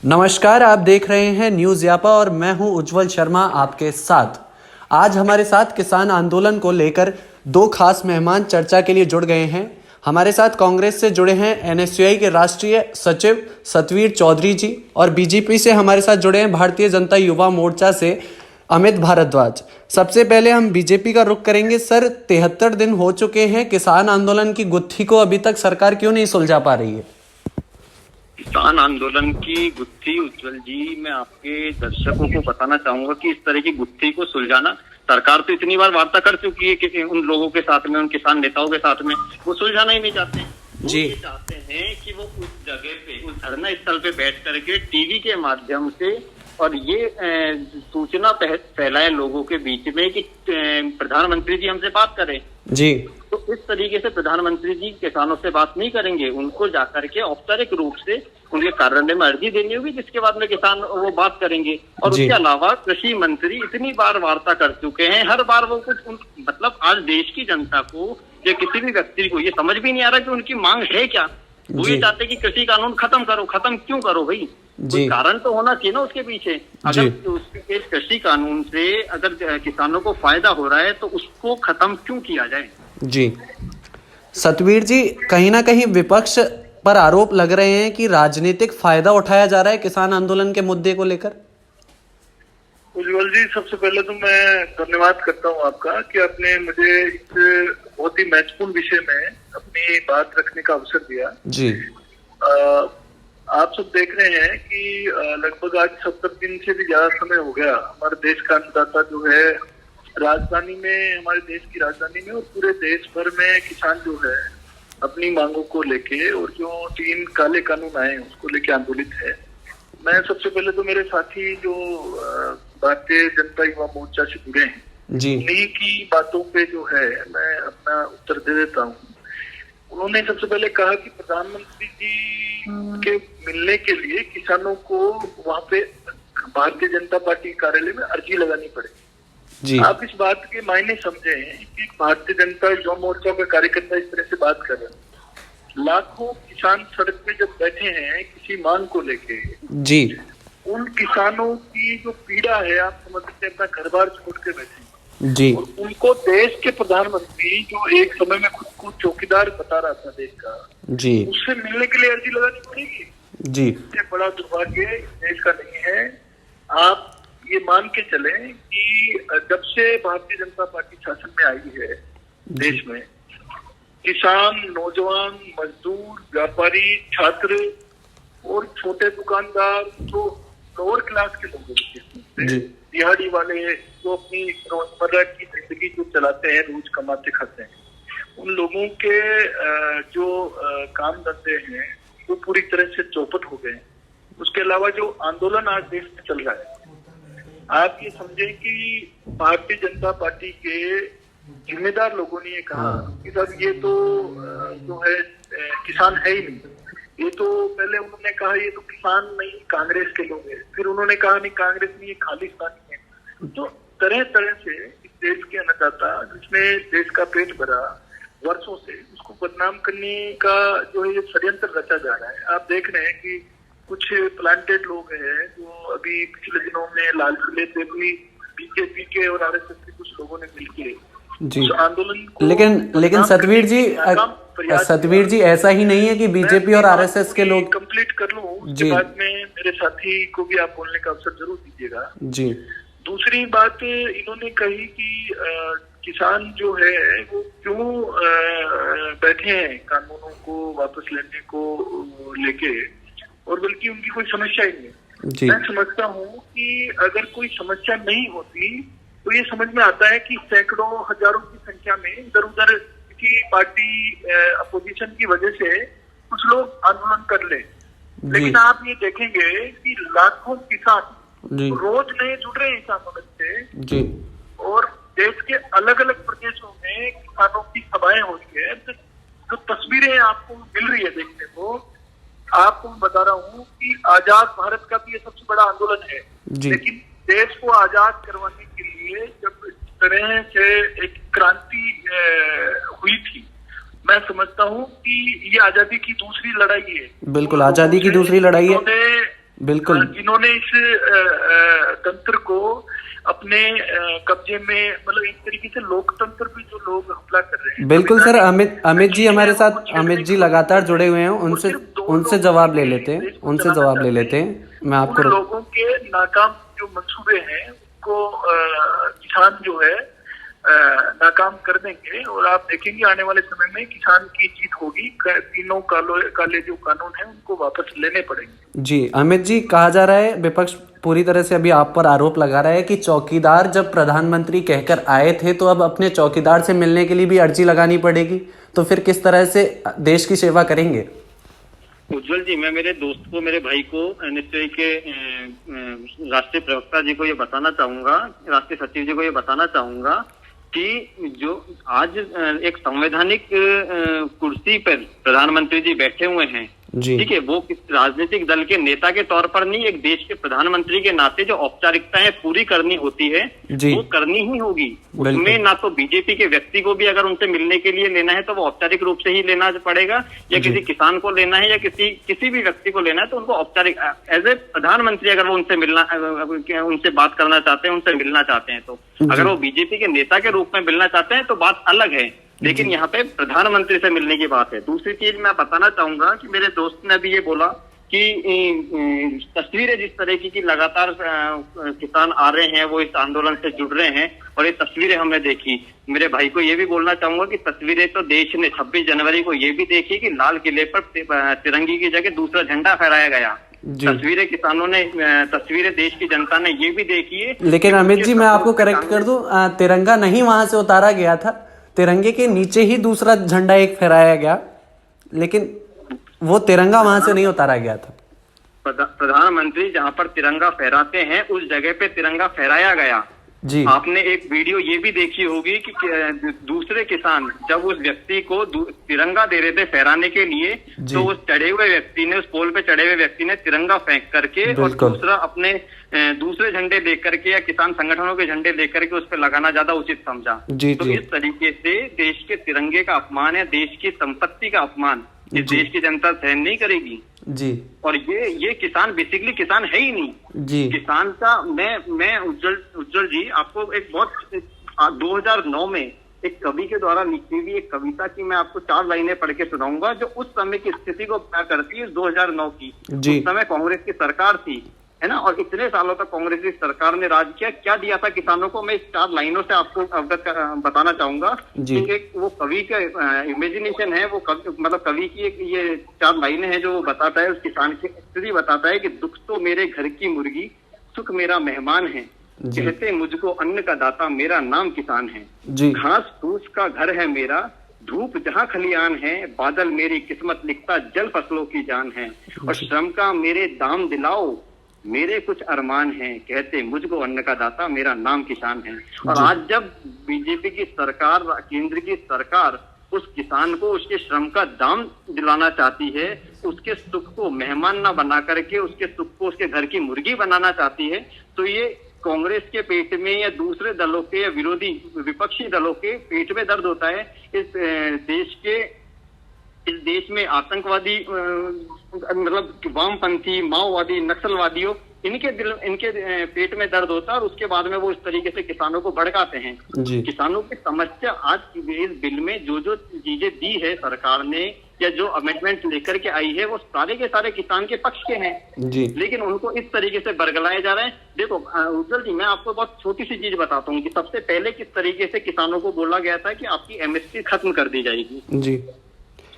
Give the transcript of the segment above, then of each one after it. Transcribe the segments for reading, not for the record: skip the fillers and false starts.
नमस्कार, आप देख रहे हैं न्यूज यापा और मैं हूं उज्जवल शर्मा आपके साथ। आज हमारे साथ किसान आंदोलन को लेकर दो खास मेहमान चर्चा के लिए जुड़ गए हैं। हमारे साथ कांग्रेस से जुड़े हैं एनएसयूआई के राष्ट्रीय सचिव सतवीर चौधरी जी और बीजेपी से हमारे साथ जुड़े हैं भारतीय जनता युवा मोर्चा से अमित भारद्वाज। सबसे पहले हम बीजेपी का रुख करेंगे। सर, 73 दिन हो चुके हैं, किसान आंदोलन की गुत्थी को अभी तक सरकार क्यों नहीं सुलझा पा रही है? किसान आंदोलन की गुत्थी, उज्जवल जी, मैं आपके दर्शकों को बताना चाहूंगा कि इस तरह की गुत्थी को सुलझाना, सरकार तो इतनी बार वार्ता कर चुकी है कि उन लोगों के साथ में, उन किसान नेताओं के साथ में, वो सुलझाना ही नहीं चाहते हैं। वो ये चाहते हैं कि वो उस जगह पे, उस धरना स्थल पे बैठ करके टीवी के माध्यम से और ये सूचना फैलाए लोगों के बीच में कि प्रधानमंत्री जी हमसे बात करें जी। तो इस तरीके से प्रधानमंत्री जी किसानों से बात नहीं करेंगे। उनको जाकर के औपचारिक रूप से उनके कार्यालय में अर्जी देनी होगी, जिसके बाद में किसान वो बात करेंगे। और उसके अलावा कृषि मंत्री इतनी बार वार्ता कर चुके हैं, हर बार वो कुछ मतलब आज देश की जनता को या किसी भी व्यक्ति को ये समझ भी नहीं आ रहा कि उनकी मांग है क्या। वो ये चाहते कि कृषि कानून खत्म करो। खत्म क्यों करो भाई? कोई कारण तो होना चाहिए ना उसके पीछे। अगर उसके कृषि कानून से अगर किसानों को फायदा हो रहा है तो उसको खत्म क्यों किया जाए? जी सतवीर जी, कहीं ना कहीं विपक्ष पर आरोप लग रहे हैं कि राजनीतिक फायदा उठाया जा रहा है किसान आंदोलन के मुद्दे को लेकर। उज्जवल जी, सबसे पहले तो मैं धन्यवाद करता हूं आपका कि आपने मुझे इस बहुत ही महत्वपूर्ण विषय में अपनी बात रखने का अवसर दिया। जी। आप सब देख रहे हैं कि लगभग आज 70 दिन से भी ज्यादा समय हो गया हमारे देश का अन्नदाता जो है राजधानी में, हमारे देश की राजधानी में और पूरे देश भर में किसान जो है अपनी मांगों को लेके और जो 3 काले कानून आए उसको लेके आंदोलित है। मैं सबसे पहले तो मेरे साथी जो भारतीय जनता युवा मोर्चा से जुड़े हैं उन्हीं की बातों पे जो है मैं अपना उत्तर दे देता हूँ। उन्होंने सबसे पहले कहा कि प्रधानमंत्री जी के मिलने के लिए किसानों को वहां पे भारतीय जनता पार्टी कार्यालय में अर्जी लगानी पड़ेगी। जी। आप इस बात के मायने समझे कि भारतीय जनता युवा मोर्चा के कार्यकर्ता इस तरह से बात कर रहे हैं। लाखों किसान सड़क पे जब बैठे हैं किसी मांग को लेके, जी, उन किसानों की जो पीड़ा है आप समझ सकते हैं, अपना घर बार छोड़ के बैठे हैं। जी। और उनको देश के प्रधानमंत्री जो एक समय में खुद को चौकीदार बता रहा था देश का, जी, उससे मिलने के लिए अर्जी लगानी पड़ेगी। जी। इससे बड़ा दुर्भाग्य देश का नहीं है। आप ये मान के चले कि जब से भारतीय जनता पार्टी शासन में आई है देश में, किसान, नौजवान, मजदूर, व्यापारी, छात्र और छोटे दुकानदार, जो लोअर क्लास के लोग हैं, दिहाड़ी वाले जो अपनी रोजमर्रा की जिंदगी जो चलाते हैं, रोज कमाते खाते हैं, उन लोगों के जो काम धंधे हैं वो पूरी तरह से चौपट हो गए। उसके अलावा जो आंदोलन आज देश में चल रहा है, आप ये समझें कि भारतीय जनता पार्टी के जिम्मेदार लोगों ने ये कहा कि साहब ये तो जो है किसान है ही नहीं। ये तो पहले उन्होंने कहा ये तो किसान नहीं कांग्रेस के लोग हैं, फिर उन्होंने कहा नहीं कांग्रेस नहीं, ये खालिस्तानी है। तो तरह तरह से इस देश के अन्नदाता जिसने देश का पेट भरा वर्षों से, उसको बदनाम करने का जो है ये षड्यंत्र रचा जा रहा है। आप देख रहे हैं कि कुछ प्लांटेड लोग हैं जो अभी पिछले दिनों में लाल किले पे भी बीजेपी के और आरएसएस के कुछ लोगों ने मिलकर उस आंदोलन को, लेकिन सतवीर जी ऐसा ही नहीं है कि बीजेपी और आरएसएस के लोग। कंप्लीट कर लूं, उसके बाद में मेरे साथी को भी आप बोलने का अवसर जरूर दीजिएगा। जी। दूसरी बात इन्होंने कही कि किसान जो है वो क्यों बैठे हैं कानूनों को वापस लेने को लेके, और बल्कि उनकी कोई समस्या ही नहीं। मैं समझता हूँ कि अगर कोई समस्या नहीं होती तो ये समझ में आता है कि सैकड़ों हजारों की संख्या में इधर उधर किसी पार्टी अपोजिशन की वजह से कुछ लोग आंदोलन कर ले। लेकिन आप ये देखेंगे कि लाखों किसान रोज नए जुड़ रहे हैं इस आंदोलन से। जी। और देश के अलग अलग प्रदेशों में किसानों की सभाएं हो रही है, तो तस्वीरें आपको मिल रही है देखने को। आपको मैं बता रहा हूँ कि आजाद भारत का भी ये सबसे बड़ा आंदोलन है। लेकिन देश को आजाद करवाने के लिए जब इस तरह से एक क्रांति हुई थी, मैं समझता हूँ कि ये आजादी की दूसरी लड़ाई है। बिल्कुल आजादी की दूसरी लड़ाई है। बिल्कुल, जिन्होंने इस तंत्र को अपने कब्जे में, मतलब एक तरीके से लोकतंत्र पे जो लोग हमला कर रहे हैं। बिल्कुल सर, अमित जी हमारे साथ, अमित जी लगातार जुड़े हुए हैं, उनसे जवाब ले लेते हैं, मैं आपको लोगों के नाकाम जो मंसूबे हैं उनको किसान जो है नाकाम कर देंगे, और आप देखेंगे आने वाले समय में किसान की जीत होगी। तीनों काले जो कानून हैं उनको वापस लेने पड़ेंगे। जी अमित जी, कहा जा रहा है, विपक्ष पूरी तरह से अभी आप पर आरोप लगा रहा है कि चौकीदार जब प्रधानमंत्री कहकर आए थे तो अब अपने चौकीदार से मिलने के लिए भी अर्जी लगानी पड़ेगी, तो फिर किस तरह से देश की सेवा करेंगे? उज्जवल जी, मैं मेरे दोस्त को, मेरे भाई को, एनएसयूआई के राष्ट्रीय प्रवक्ता जी को ये बताना चाहूंगा, राष्ट्रीय सचिव जी को ये बताना चाहूंगा कि जो आज एक संवैधानिक कुर्सी पर प्रधानमंत्री जी बैठे हुए हैं, ठीक है, वो किस राजनीतिक दल के नेता के तौर पर नहीं, एक देश के प्रधानमंत्री के नाते जो औपचारिकताएं पूरी करनी होती है वो करनी ही होगी। उसमें ना तो बीजेपी के व्यक्ति को भी अगर उनसे मिलने के लिए लेना है तो वो औपचारिक रूप से ही लेना पड़ेगा, या किसी किसान को लेना है या किसी भी व्यक्ति को लेना है तो उनको औपचारिक एज ए प्रधानमंत्री अगर वो उनसे मिलना, उनसे बात करना चाहते हैं, उनसे मिलना चाहते हैं, तो अगर वो बीजेपी के नेता के रूप में मिलना चाहते हैं तो बात अलग है, लेकिन यहाँ पे प्रधानमंत्री से मिलने की बात है। दूसरी चीज मैं बताना चाहूंगा कि मेरे दोस्त ने भी ये बोला कि तस्वीरें जिस तरह की लगातार किसान आ रहे हैं, वो इस आंदोलन से जुड़ रहे हैं, और ये तस्वीरें हमने देखी। मेरे भाई को ये भी बोलना चाहूंगा कि तस्वीरें तो देश ने 26 जनवरी को ये भी देखी कि लाल किले पर तिरंगे की जगह दूसरा झंडा फहराया गया। तस्वीरें किसानों ने, तस्वीरें देश की जनता ने ये भी देखी है। लेकिन अमित जी, मैं आपको करेक्ट कर दूं, तिरंगा नहीं वहां से उतारा गया था, तिरंगे के नीचे ही दूसरा झंडा एक फहराया गया, लेकिन वो तिरंगा वहां से नहीं उतारा गया था। प्रधानमंत्री जहां पर तिरंगा फहराते हैं उस जगह पे तिरंगा फहराया गया जी। आपने एक वीडियो ये भी देखी होगी कि दूसरे किसान जब उस व्यक्ति को तिरंगा दे रहे थे फहराने के लिए, तो उस चढ़े हुए व्यक्ति ने, उस पोल पे चढ़े हुए व्यक्ति ने तिरंगा फेंक करके और दूसरा अपने दूसरे झंडे लेकर के या किसान संगठनों के झंडे लेकर के उस पर लगाना ज्यादा उचित समझा। तो इस तरीके से देश के तिरंगे का अपमान है, देश की संपत्ति का अपमान इस देश की जनता सहन नहीं करेगी जी। और ये किसान बेसिकली किसान है ही नहीं जी। किसान का मैं उज्जवल जी आपको एक बहुत 2009 में एक कवि के द्वारा लिखी हुई एक कविता की मैं आपको 4 लाइनें पढ़ के सुनाऊंगा जो उस समय की स्थिति को बयां करती है। 2009 की उस समय कांग्रेस की सरकार थी, है ना, और इतने सालों तक कांग्रेस की सरकार ने राज किया, क्या दिया था किसानों को, मैं इस 4 लाइनों से आपको अवगत बताना चाहूंगा कि एक वो कवि का इमेजिनेशन है, वो मतलब कवि की एक ये 4 लाइनें हैं जो बताता है, उस किसान की स्थिति बताता है कि दुख तो मेरे घर की मुर्गी, सुख मेरा मेहमान है, कहते मुझको अन्न का दाता, मेरा नाम किसान है, घास फूस का घर है मेरा, धूप जहाँ खलियान है, बादल मेरी किस्मत लिखता, जल फसलों की जान है, और श्रम का मेरे दाम दिलाओ, मेरे कुछ अरमान हैं, कहते मुझको अन्न का दाता, मेरा नाम किसान है। और आज जब बीजेपी की सरकार, केंद्र की सरकार उस किसान को उसके श्रम का दाम दिलाना चाहती है, उसके सुख को मेहमान ना बना करके उसके सुख को उसके घर की मुर्गी बनाना चाहती है, तो ये कांग्रेस के पेट में या दूसरे दलों के या विरोधी विपक्षी दलों के पेट में दर्द होता है। इस देश में आतंकवादी मतलब वामपंथी, माओवादी, नक्सलवादियों, इनके पेट में दर्द होता है और उसके बाद में वो इस तरीके से किसानों को भड़काते हैं जी। किसानों की समस्या आज इस बिल में जो चीजें दी है सरकार ने या जो अमेंडमेंट लेकर के आई है वो सारे के सारे किसान के पक्ष के हैं जी। लेकिन उनको इस तरीके से बरगलाए जा रहे हैं। देखो उज्जवल जी, मैं आपको बहुत छोटी सी चीज बताता हूँ कि सबसे पहले किस तरीके से किसानों को बोला गया था कि आपकी एमएसपी खत्म कर दी जाएगी जी।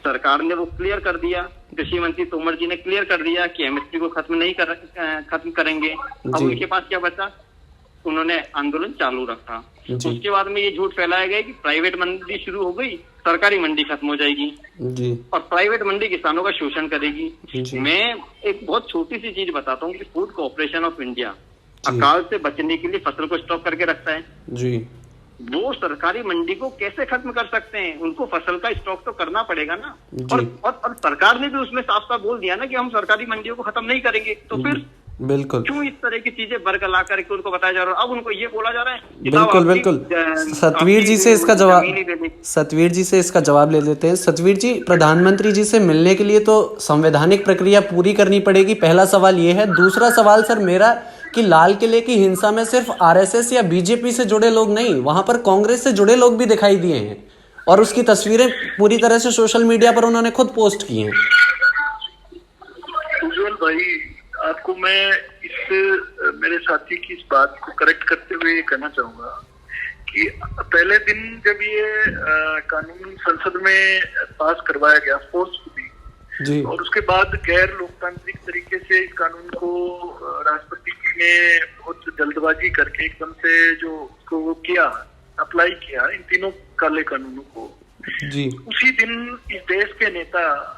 सरकार ने वो क्लियर कर दिया, कृषि मंत्री तोमर जी ने क्लियर कर दिया कि एमएसपी को खत्म करेंगे। अब उनके पास क्या बचा, उन्होंने आंदोलन चालू रखा। उसके बाद में ये झूठ फैलाया गया कि प्राइवेट मंडी शुरू हो गई, सरकारी मंडी खत्म हो जाएगी जी। और प्राइवेट मंडी किसानों का शोषण करेगी। मैं एक बहुत छोटी सी चीज बताता हूँ कि फूड कॉर्पोरेशन ऑफ इंडिया अकाल से बचने के लिए फसल को स्टॉक करके रखता है जी। वो सरकारी मंडी को कैसे खत्म कर सकते हैं? उनको फसल का स्टॉक तो करना पड़ेगा ना। और सरकार ने भी उसमें साफ साफ बोल दिया ना कि हम सरकारी मंडियों को खत्म नहीं करेंगे। तो फिर बिल्कुल। क्यों इस तरह की चीजें बरकला करके उनको बताया जा रहा है? अब उनको ये बोला जा रहा है कि बिल्कुल बिल्कुल। सतवीर जी से इसका जवाब ले लेते हैं। सतवीर जी, प्रधानमंत्री जी से मिलने के लिए तो संवैधानिक प्रक्रिया पूरी करनी पड़ेगी, पहला सवाल ये है। दूसरा सवाल सर मेरा कि लाल किले की हिंसा में सिर्फ आरएसएस या बीजेपी से जुड़े लोग नहीं, वहां पर कांग्रेस से जुड़े लोग भी दिखाई दिए हैं और उसकी तस्वीरें पूरी तरह से सोशल मीडिया पर उन्होंने खुद पोस्ट की हैं। उज्जवल भाई, आपको मैं मेरे साथी की इस बात को करेक्ट करते हुए ये कहना चाहूंगा कि पहले दिन जब ये कानून संसद में पास करवाया गया फोर्सफुली जी, और उसके बाद गैर लोकतांत्रिक तरीके से इस कानून को राष्ट्रपति जी ने बहुत जल्दबाजी करके एकदम से जो उसको वो किया, अप्लाई किया इन तीनों काले कानूनों को जी, उसी दिन इस देश के नेता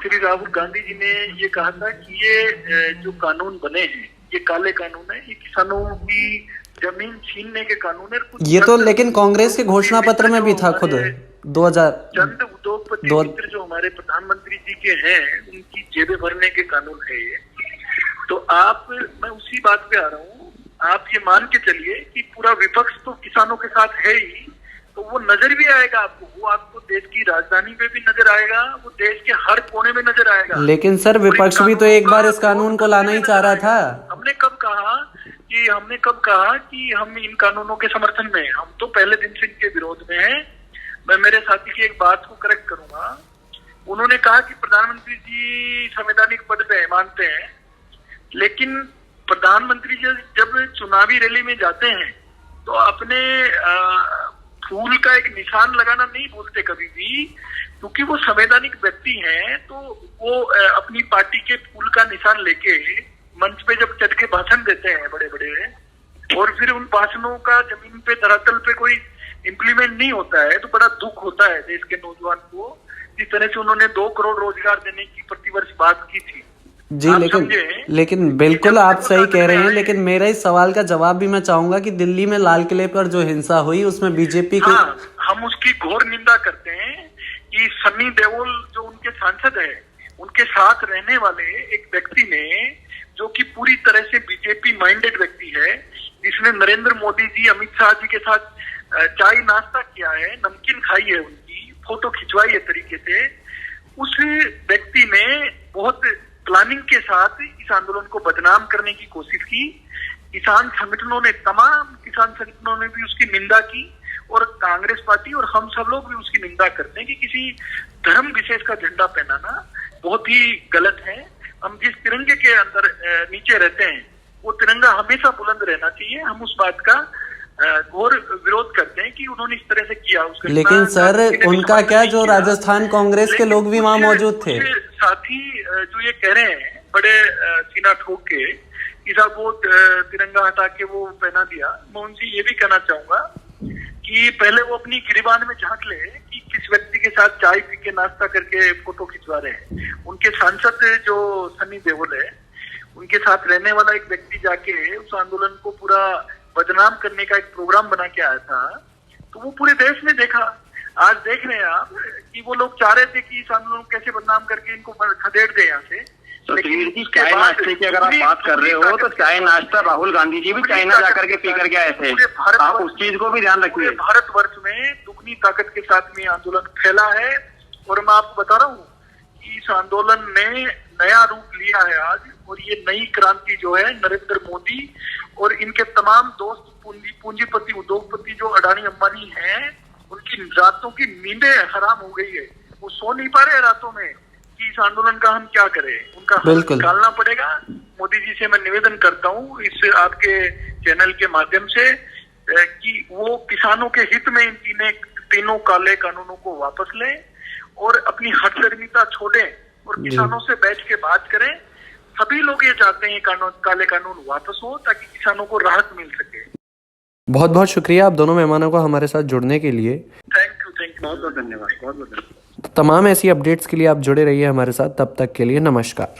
श्री राहुल गांधी जी ने ये कहा था कि ये जो कानून बने हैं ये काले कानून है, ये किसानों की जमीन छीनने के कानून है। ये तो लेकिन कांग्रेस के घोषणा पत्र में भी था खुद 2000 चंद उद्योगपति मित्र जो हमारे प्रधानमंत्री जी के हैं उनकी जेबें भरने के कानून है ये। तो मैं उसी बात पे आ रहा हूँ, आप ये मान के चलिए कि पूरा विपक्ष तो किसानों के साथ है ही, तो वो नजर भी आएगा आपको, वो आपको देश की राजधानी में भी नजर आएगा, वो देश के हर कोने में नजर आएगा। लेकिन सर विपक्ष भी तो एक बार इस कानून को लाना ही चाह रहा था। हमने कब कहा कि हम इन कानूनों के समर्थन में, हम तो पहले दिन से इनके विरोध में हैं। मैं मेरे साथी की एक बात को करेक्ट करूंगा, उन्होंने कहा कि प्रधानमंत्री जी संवैधानिक पद पे मानते हैं, लेकिन प्रधानमंत्री जी जब चुनावी रैली में जाते हैं तो अपने फूल का एक निशान लगाना नहीं भूलते कभी भी, क्योंकि वो संवैधानिक व्यक्ति हैं। तो वो अपनी पार्टी के फूल का निशान लेके मंच पे जब चढ़ के भाषण देते हैं बड़े बड़े, और फिर उन भाषणों का जमीन पे धरातल पे कोई इम्प्लीमेंट नहीं होता है, तो बड़ा दुख होता है देश के नौजवान को। जिस तरह से उन्होंने 2 करोड़ रोजगार देने की प्रतिवर्ष बात की थी जी, लेकिन बिल्कुल आप सही कह रहे हैं, लेकिन मेरा इस सवाल का जवाब भी मैं चाहूंगा कि दिल्ली में लाल किले पर जो हिंसा हुई उसमें बीजेपी के हम उसकी घोर निंदा करते हैं कि सन्नी देओल जो उनके सांसद है, उनके साथ रहने वाले एक व्यक्ति ने, जो कि पूरी तरह से बीजेपी माइंडेड व्यक्ति है, जिसने नरेंद्र मोदी जी, अमित शाह जी के साथ चाय नाश्ता किया है, नमकीन खाई है, उनकी फोटो खिंचवाई है तरीके से, उस व्यक्ति ने बहुत प्लानिंग के साथ इस आंदोलन को बदनाम करने की कोशिश की। तमाम किसान संगठनों ने भी उसकी निंदा की, और कांग्रेस पार्टी और हम सब लोग भी उसकी निंदा करते हैं कि किसी धर्म विशेष का झंडा पहनाना बहुत ही गलत है। हम जिस तिरंगे के अंदर नीचे रहते हैं वो तिरंगा हमेशा बुलंद रहना चाहिए। हम उस बात का घोर विरोध करते हैं कि उन्होंने इस तरह से किया। लेकिन सर उनका क्या, जो राजस्थान कांग्रेस के लोग भी वहाँ मौजूद थे, साथी जो ये कह रहे हैं बड़े सीना ठोक के कि साहब वो तिरंगा हटा के वो पहना दिया, मैं उनसे ये भी कहना चाहूंगा कि पहले वो अपनी गिरिबान में झांक ले कि किस व्यक्ति के साथ चाय पी के नाश्ता करके फोटो खिंचवा रहे हैं। उनके सांसद जो सन्नी देओल है, उनके साथ रहने वाला एक व्यक्ति जाके उस आंदोलन को पूरा बदनाम करने का एक प्रोग्राम बना के आया था, तो वो पूरे देश ने देखा। आज देख रहे हैं आप कि वो लोग चाह रहे थे कि इस आंदोलन को कैसे बदनाम करके इनको खदेड़ दे यहाँ से। लेकिन चाय नाश्ते की अगर आप बात कर रहे हो तो चाय नाश्ता राहुल गांधी जी भी चाइना जाकर के पी करके आए थे, आप उस चीज को भी ध्यान रखिए। भारतवर्ष में दुगनी ताकत के साथ में आंदोलन फैला है, और मैं आपको बता रहा हूँ कि इस आंदोलन ने नया रूप लिया है आज, और ये नई क्रांति जो है नरेंद्र मोदी और इनके तमाम दोस्त पूंजीपति उद्योगपति जो अडानी अंबानी हैं, उनकी रातों की नींदें हराम हो गई है। वो सो नहीं पा रहे रातों में कि इस आंदोलन का हम क्या करें, उनका हल निकालना पड़ेगा। मोदी जी से मैं निवेदन करता हूँ इस आपके चैनल के माध्यम से कि वो किसानों के हित में इन तीनों काले कानूनों को वापस लें और अपनी हठधर्मिता छोड़ें और किसानों से बैठ के बात करें। सभी लोग ये चाहते हैं काले कानून वापस हो ताकि किसानों को राहत मिल सके। बहुत बहुत शुक्रिया आप दोनों मेहमानों को हमारे साथ जुड़ने के लिए। थैंक यू बहुत बहुत धन्यवाद। तमाम ऐसी अपडेट्स के लिए आप जुड़े रहिए हमारे साथ। तब तक के लिए नमस्कार।